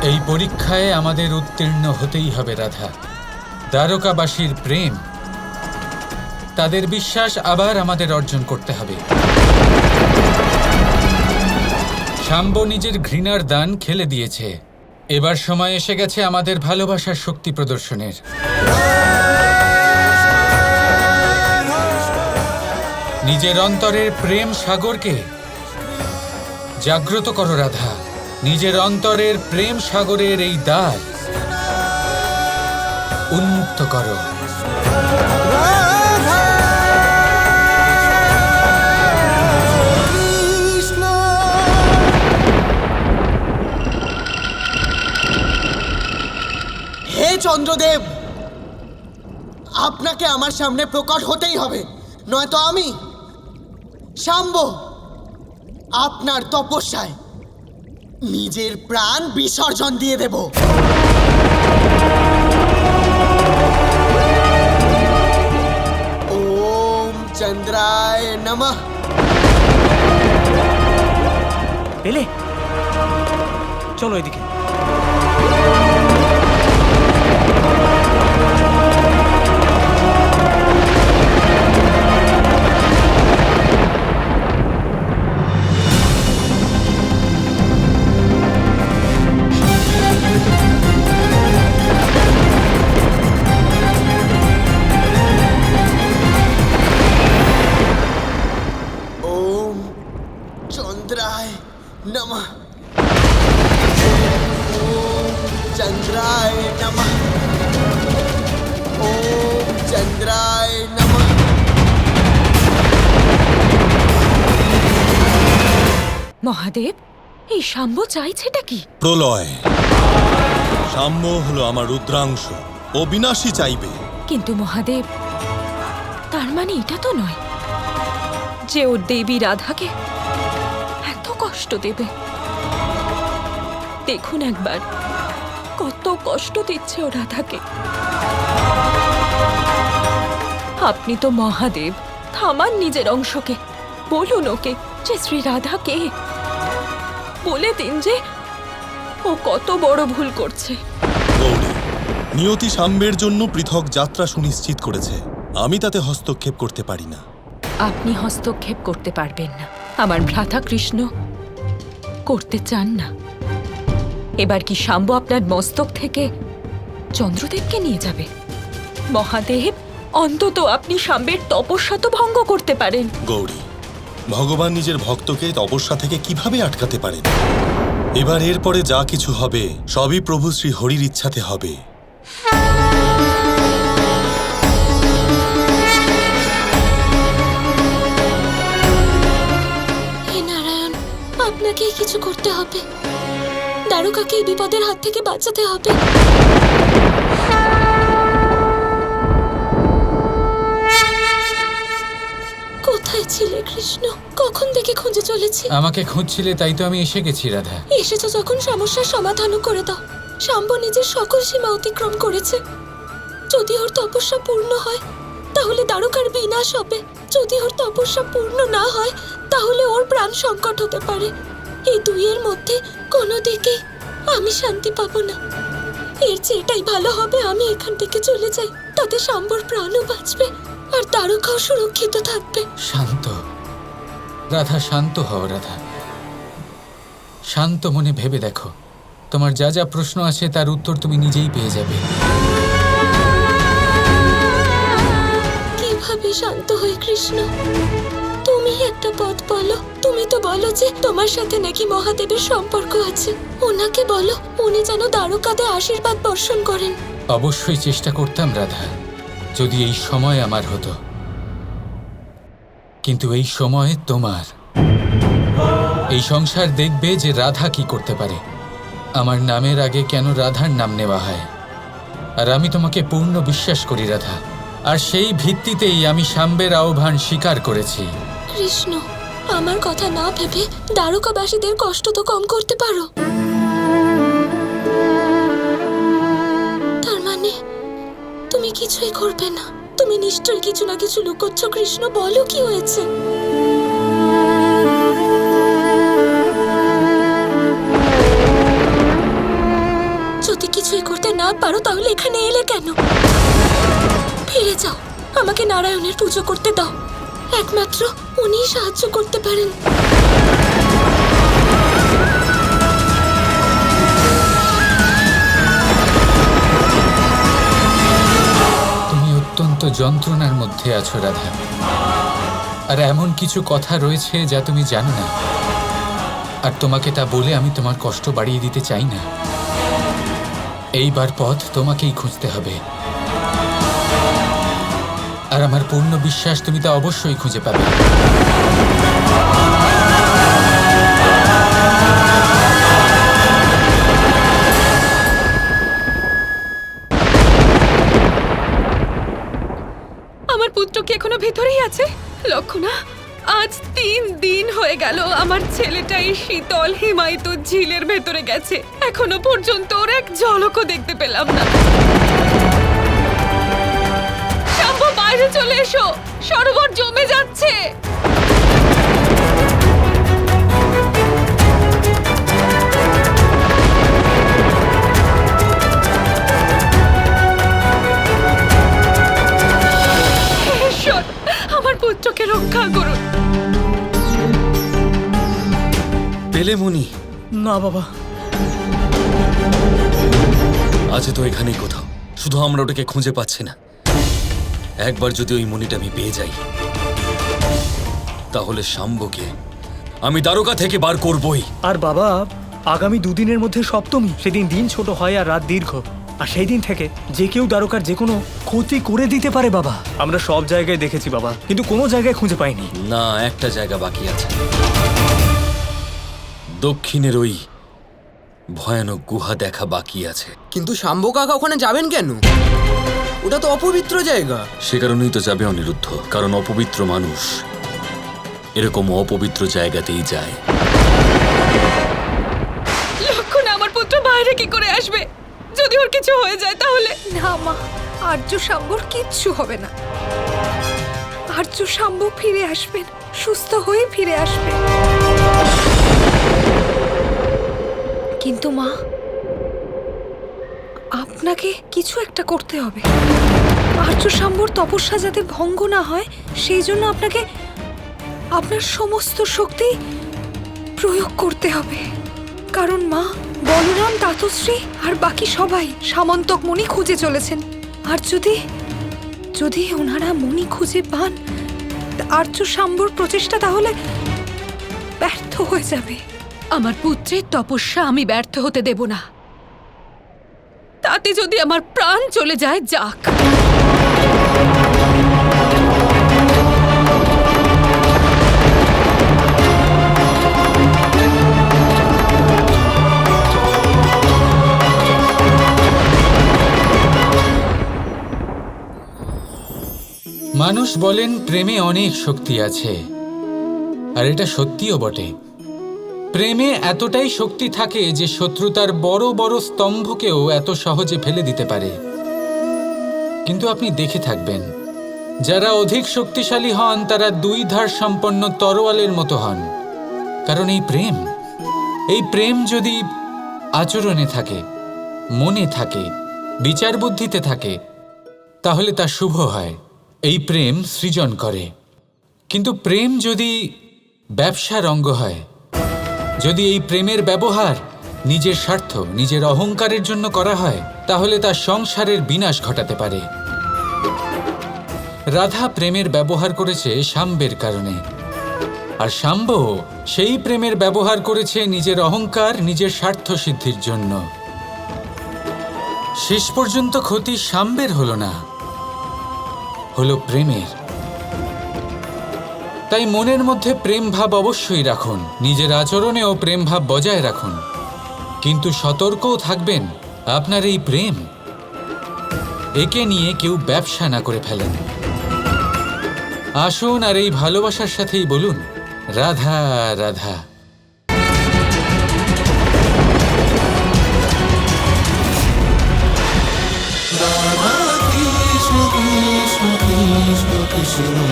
এই পরীক্ষায় আমাদের উত্তীর্ণ হতেই হবে রাধা। দ্বারকাবাসীর প্রেম, তাদের বিশ্বাস আবার আমাদের অর্জন করতে হবে। শাম্ব নিজের ঘৃণার দান খেলে দিয়েছে, এবার সময় এসে গেছে আমাদের ভালোবাসার শক্তি প্রদর্শনের। নিজের অন্তরের প্রেম সাগরকে জাগ্রত করো রাধা। নিজের অন্তরের প্রেম সাগরের এই দ্বার উন্মুক্ত করো। হে চন্দ্রদেব, আপনাকে আমার সামনে প্রকট হতেই হবে, নয়তো আমি শাম্ব আপনার তপস্যায় নিজের প্রাণ বিসর্জন দিয়ে দেব। ওম চন্দ্রায় নমঃ। পেলে চলো এদিকে। ওম চন্দ্রায় নমঃ। ওম চন্দ্রায় নমঃ। ওম চন্দ্রায় নমঃ। মহাদেব, এই শাম্ব চাইছেটা কি? প্রলয়। সাম্য হলো আমার রুদ্রাংশ, ও বিনাশী চাইবে। কিন্তু মহাদেব, তার মানে এটা তো নয় যে ওর দেবী রাধাকে এত কষ্ট দেবে। দেখুন একবার কত কষ্ট দিচ্ছে ও রাধাকে। আপনি তো মহাদেব, থামান নিজের অংশকে। বলুন ওকে যে শ্রী রাধা কে। বলে দিন যে ও কত বড় ভুল করছে। গৌরী, নিয়তি সাম্যের জন্য পৃথক যাত্রা সুনিশ্চিত করেছে, আমি তাতে হস্তক্ষেপ করতে পারি না। আপনি হস্তক্ষেপ করতে পারবেন না, আমার ভ্রাতা কৃষ্ণ করতে চান না। এবার কি শাম্ব আপনার মস্তক থেকে চন্দ্রদেবকে নিয়ে যাবে? মহাদেব, অন্তত আপনি শাম্বের তপস্যা তো ভঙ্গ করতে পারেন। গৌরী, ভগবান নিজের ভক্তকে তপস্যা থেকে কিভাবে আটকাতে পারেন? এবার এরপরে যা কিছু হবে সবই প্রভু শ্রী হরির ইচ্ছাতে হবে। হে নারায়ণ, আপনাকেই কিছু করতে হবে। দ্বারকাকে এই বিপদের হাত থেকে বাঁচাতে হবে। কোথায় ছিলে কৃষ্ণ? কখন থেকে খুঁজে চলেছি। আমাকে খুঁজছিলে তাই তো আমি এসে গেছি রাধা। এসেছো যখন সমস্যার সমাধানও করে দাও। শাম্ব নিজের সকল সীমা অতিক্রম করেছে। যদি ওর তপস্যা পূর্ণ হয় তাহলে দ্বারকার বিনাশ হবে। যদি ওর তপস্যা পূর্ণ না হয় তাহলে ওর প্রাণ সংকট হতে পারে। এই দুইয়ের মধ্যে কোনো দিকে আমি শান্তি পাবো না। এর চেয়ে এটাই ভালো হবে আমি এখান থেকে চলে যাই, তাতে শাম্বর প্রাণও বাঁচবে আর দ্বারকাও সুরক্ষিত থাকবে। শান্ত রাধা, শান্ত হও রাধা। শান্ত মনে ভেবে দেখো, তোমার যা যা প্রশ্ন আছে তার উত্তর তুমি নিজেই পেয়ে যাবে। কিভাবে শান্ত হই কৃষ্ণ? তুমি একটা পথ বলো। তুমি তো বলো যে তোমার সাথে নাকি মহাদেবের সম্পর্ক আছে। ওনাকে বলো উনি যেন দ্বারকাতে আশীর্বাদ বর্ষণ করেন। অবশ্যই চেষ্টা করতাম রাধা, যদি এই সময় আমার হতো। কিন্তু এই সময় তোমার। এই সংসার দেখবে যে রাধা কি করতে পারে। আমার নামের আগে কেন রাধার নাম নেওয়া হয়। আর আমি তোমাকে পূর্ণ বিশ্বাস করি রাধা, আর সেই ভিত্তিতেই আমি শাম্বের আহ্বান স্বীকার করেছি। কৃষ্ণ, আমার কথা না ভেবে দ্বারকাবাসীদের কষ্ট তো কম করতে পারো। তার মানে তুমি কিছুই করবে না। তুমি নিশ্চয়ই কিছু না কিছু লুকোচ্ছ কৃষ্ণ। বলো কি হয়েছে? যদি কিছুই করতে না পারো তাহলে এখানে এলে কেন? ফিরে যাও, আমাকে নারায়ণের পুজো করতে দাও। একমাত্র উনিই সাহায্য করতে পারেন। তুমি অত্যন্ত যন্ত্রণার মধ্যে আছো রাধা, আর এমন কিছু কথা রয়েছে যা তুমি জানো না, আর তোমাকে তা বলে আমি তোমার কষ্ট বাড়িয়ে দিতে চাই না। এইবার পথ তোমাকেই খুঁজতে হবে, আর আমার পূর্ণ বিশ্বাস তুমি তা অবশ্যই খুঁজে পাবে। আমার পুত্র কি এখনো ভেতরেই আছে? লক্ষণা, আজ 3 দিন হয়ে গেল আমার ছেলেটা এই শীতল হিমায়িত ঝিলের ভেতরে গেছে। এখনো পর্যন্ত ওর এক ঝলকও দেখতে পেলাম না। শাম্ভু, বাইরে চলে এসো, সরোবর জমে যাচ্ছে। ঈশ্বর, আমার পুত্রকে রক্ষা করুন। পেলে মুনি? না বাবা, আছে তো এখানেই কোথাও, শুধু আমরা ওটাকে খুঁজে পাচ্ছি না। একবার যদি ওই মণিটা আমি পেয়ে যাই, তাহলে শাম্বকে আমি দ্বারকা থেকে বার করবই। আর বাবা, আগামী 2 দিনের মধ্যে সপ্তমী, সেদিন দিন ছোট হয় আর রাত দীর্ঘ, আর সেই দিন থেকে যে কেউ দ্বারকার যে কোনো ক্ষতি করে দিতে পারে বাবা। আমরা সব জায়গায় দেখেছি বাবা, কিন্তু কোনো জায়গায় খুঁজে পাইনি। না, একটা জায়গা বাকি আছে, দক্ষিণের ওই ভয়ানক গুহা দেখা বাকি আছে। কিন্তু শাম্ব কাকা ওখানে যাবেন কেন? ওটা তো অপবিত্র জায়গা। সে কারণেই তো যাবে অনিরুদ্ধ, কারণ অপবিত্র মানুষ এরকম অপবিত্র জায়গাতেই যায়। লক্ষণা, আমার পুত্র বাইরে কি করে আসবে? যদি ওর কিছু হয়ে যায় তাহলে? না মা, আর্য শাম্বর কিচ্ছু হবে না। আর্য শাম্ব ফিরে আসবেন, সুস্থ হয়ে ফিরে আসবেন। কিন্তু মা, আপনাকে কিছু একটা করতে হবে। আর্য শাম্বর তপস্যা যাতে ভঙ্গ না হয় সেই জন্য আপনাকে আপনার সমস্ত শক্তি প্রয়োগ করতে হবে। কারণ মা, বলরাম, তাতশ্রী আর বাকি সবাই সামন্তক মণি খুঁজে চলেছেন। আর যদি ওনারা মণি খুঁজে পান, আর্য শাম্বর প্রচেষ্টা তাহলে ব্যর্থ হয়ে যাবে। আমার পুত্রের তপস্যা আমি ব্যর্থ হতে দেব না। তাতে যদি আমার প্রাণ চলে যায়, যাক। মানুষ বলেন প্রেমে অনেক শক্তি আছে, আর এটা সত্যিও বটে। প্রেমে এতটাই শক্তি থাকে যে শত্রুতার বড় বড় স্তম্ভকেও এত সহজে ফেলে দিতে পারে। কিন্তু আপনি দেখে থাকবেন, যারা অধিক শক্তিশালী হন তারা 2 ধার সম্পন্ন তরোয়ালের মতো হন। কারণ এই প্রেম যদি আচরণে থাকে, মনে থাকে, বিচার বুদ্ধিতে থাকে, তাহলে তা শুভ হয়। এই প্রেম সৃজন করে। কিন্তু প্রেম যদি ব্যবসার অঙ্গ হয়, যদি এই প্রেমের ব্যবহার নিজের স্বার্থ, নিজের অহংকারের জন্য করা হয়, তাহলে তা সংসারের বিনাশ ঘটাতে পারে। রাধা প্রেমের ব্যবহার করেছে শাম্বের কারণে, আর শাম্ব সেই প্রেমের ব্যবহার করেছে নিজের অহংকার, নিজের স্বার্থ সিদ্ধির জন্য। শেষ পর্যন্ত ক্ষতি শাম্বের হলো না, হলো প্রেমের। তাই মনের মধ্যে প্রেম ভাব অবশ্যই রাখুন, নিজের আচরণেও প্রেম ভাব বজায় রাখুন, কিন্তু সতর্কও থাকবেন আপনার এই প্রেম, একে নিয়ে কেউ ব্যবসা না করে ফেলেন। আসুন আর এই ভালোবাসার সাথেই বলুন, Radha Radha. Krishna Krishna Krishna Krishna